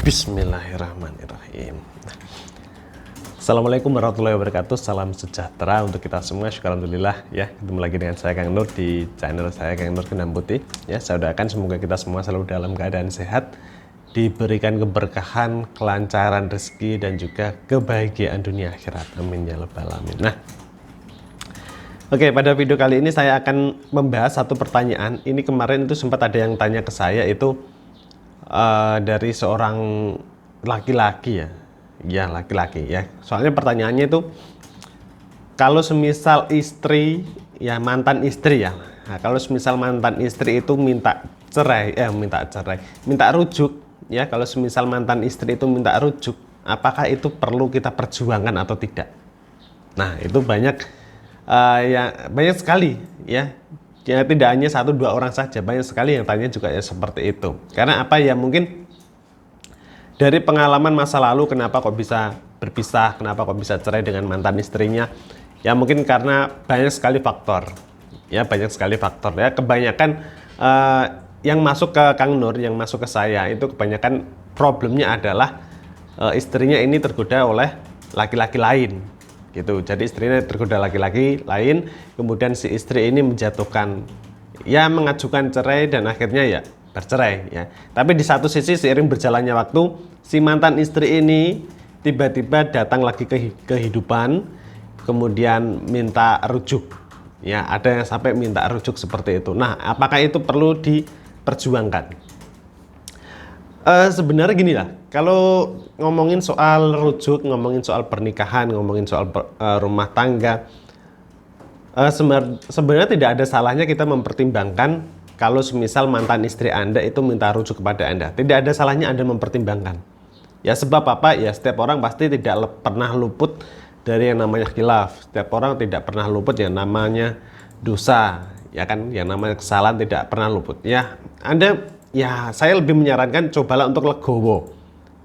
Bismillahirrahmanirrahim. Assalamualaikum warahmatullahi wabarakatuh. Salam sejahtera untuk kita semua. Syukur alhamdulillah ya. Ketemu lagi dengan saya Kang Nur di channel saya Kang Nur Genam Putih. Ya, saya doakan semoga kita semua selalu dalam keadaan sehat, diberikan keberkahan, kelancaran rezeki dan juga kebahagiaan dunia akhirat. Amin ya rabbal alamin. Nah, oke, pada video kali ini saya akan membahas satu pertanyaan. Ini kemarin itu sempat ada yang tanya ke saya itu dari seorang laki-laki ya laki-laki ya. Soalnya pertanyaannya itu kalau semisal istri ya, mantan istri ya. Nah, kalau semisal mantan istri itu minta rujuk ya. Kalau semisal mantan istri itu minta rujuk, apakah itu perlu kita perjuangkan atau tidak? Nah, itu banyak sekali ya. Ya, tidak hanya 1-2 orang saja, banyak sekali yang tanya juga ya seperti itu. Karena apa ya, mungkin dari pengalaman masa lalu kenapa kok bisa berpisah, kenapa kok bisa cerai dengan mantan istrinya. Ya mungkin karena banyak sekali faktor. Ya banyak sekali faktor ya. Kebanyakan yang masuk ke Kang Nur, yang masuk ke saya itu kebanyakan problemnya adalah istrinya ini tergoda oleh laki-laki lain. Gitu. Jadi istrinya tergoda laki-laki lain, kemudian si istri ini menjatuhkan ya, mengajukan cerai dan akhirnya ya bercerai ya. Tapi di satu sisi seiring berjalannya waktu, si mantan istri ini tiba-tiba datang lagi ke kehidupan, kemudian minta rujuk. Ya, ada yang sampai minta rujuk seperti itu. Nah, apakah itu perlu diperjuangkan? Sebenarnya gini lah, kalau ngomongin soal rujuk, ngomongin soal pernikahan, ngomongin soal rumah tangga, sebenarnya tidak ada salahnya kita mempertimbangkan kalau semisal mantan istri Anda itu minta rujuk kepada Anda. Tidak ada salahnya Anda mempertimbangkan. Ya sebab apa? Ya setiap orang pasti tidak pernah luput dari yang namanya khilaf. Setiap orang tidak pernah luput yang namanya dosa, ya kan? Yang namanya kesalahan tidak pernah luput. Ya, saya lebih menyarankan cobalah untuk legowo.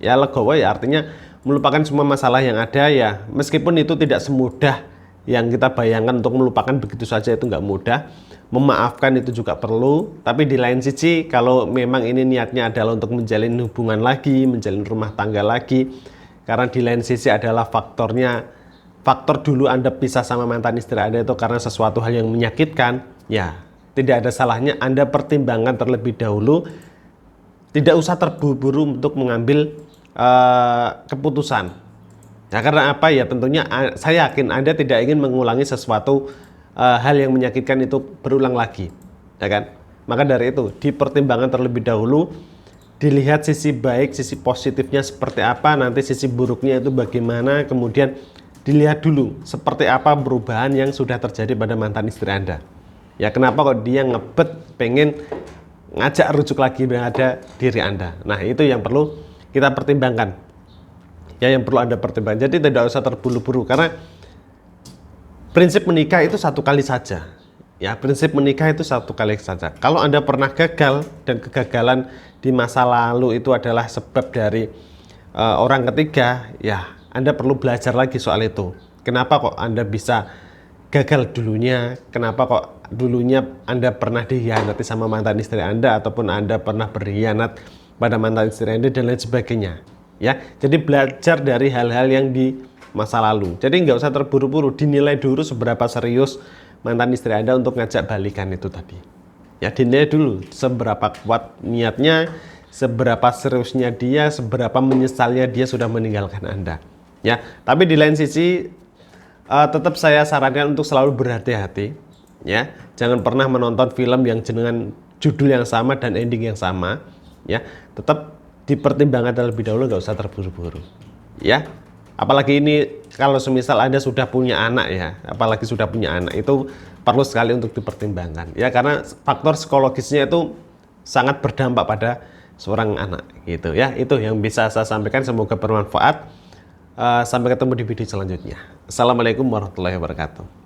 Ya legowo ya artinya melupakan semua masalah yang ada ya. Meskipun itu tidak semudah yang kita bayangkan, untuk melupakan begitu saja itu nggak mudah. Memaafkan itu juga perlu. Tapi di lain sisi kalau memang ini niatnya adalah untuk menjalin hubungan lagi, menjalin rumah tangga lagi. Karena di lain sisi adalah faktor dulu Anda pisah sama mantan istri Anda itu karena sesuatu hal yang menyakitkan. Ya tidak ada salahnya Anda pertimbangkan terlebih dahulu. Tidak usah terburu-buru untuk mengambil keputusan. Nah, karena apa ya, tentunya saya yakin Anda tidak ingin mengulangi sesuatu hal yang menyakitkan itu berulang lagi, ya kan? Maka dari itu dipertimbangkan terlebih dahulu, dilihat sisi baik, sisi positifnya seperti apa, nanti sisi buruknya itu bagaimana, kemudian dilihat dulu seperti apa perubahan yang sudah terjadi pada mantan istri Anda. Ya kenapa kok dia ngebet pengen ngajak rujuk lagi pada diri Anda. Nah itu yang perlu kita pertimbangkan. Ya yang perlu Anda pertimbangkan. Jadi tidak usah terburu-buru karena prinsip menikah itu satu kali saja. Ya prinsip menikah itu satu kali saja. Kalau Anda pernah gagal dan kegagalan di masa lalu itu adalah sebab dari orang ketiga, ya Anda perlu belajar lagi soal itu. Kenapa kok Anda bisa gagal dulunya, kenapa kok dulunya Anda pernah dikhianati sama mantan istri Anda, ataupun Anda pernah berkhianat pada mantan istri Anda dan lain sebagainya ya. Jadi belajar dari hal-hal yang di masa lalu. Jadi nggak usah terburu-buru, dinilai dulu seberapa serius mantan istri Anda untuk ngajak balikan itu tadi ya. Dinilai dulu seberapa kuat niatnya, seberapa seriusnya dia, seberapa menyesalnya dia sudah meninggalkan Anda ya. Tapi di lain sisi tetap saya sarankan untuk selalu berhati-hati ya. Jangan pernah menonton film yang dengan judul yang sama dan ending yang sama ya. Tetap dipertimbangkan terlebih dahulu, nggak usah terburu-buru ya. Apalagi ini kalau semisal Anda sudah punya anak ya, apalagi sudah punya anak, itu perlu sekali untuk dipertimbangkan ya, karena faktor psikologisnya itu sangat berdampak pada seorang anak gitu ya. Itu yang bisa saya sampaikan, semoga bermanfaat. Sampai ketemu di video selanjutnya. Assalamualaikum warahmatullahi wabarakatuh.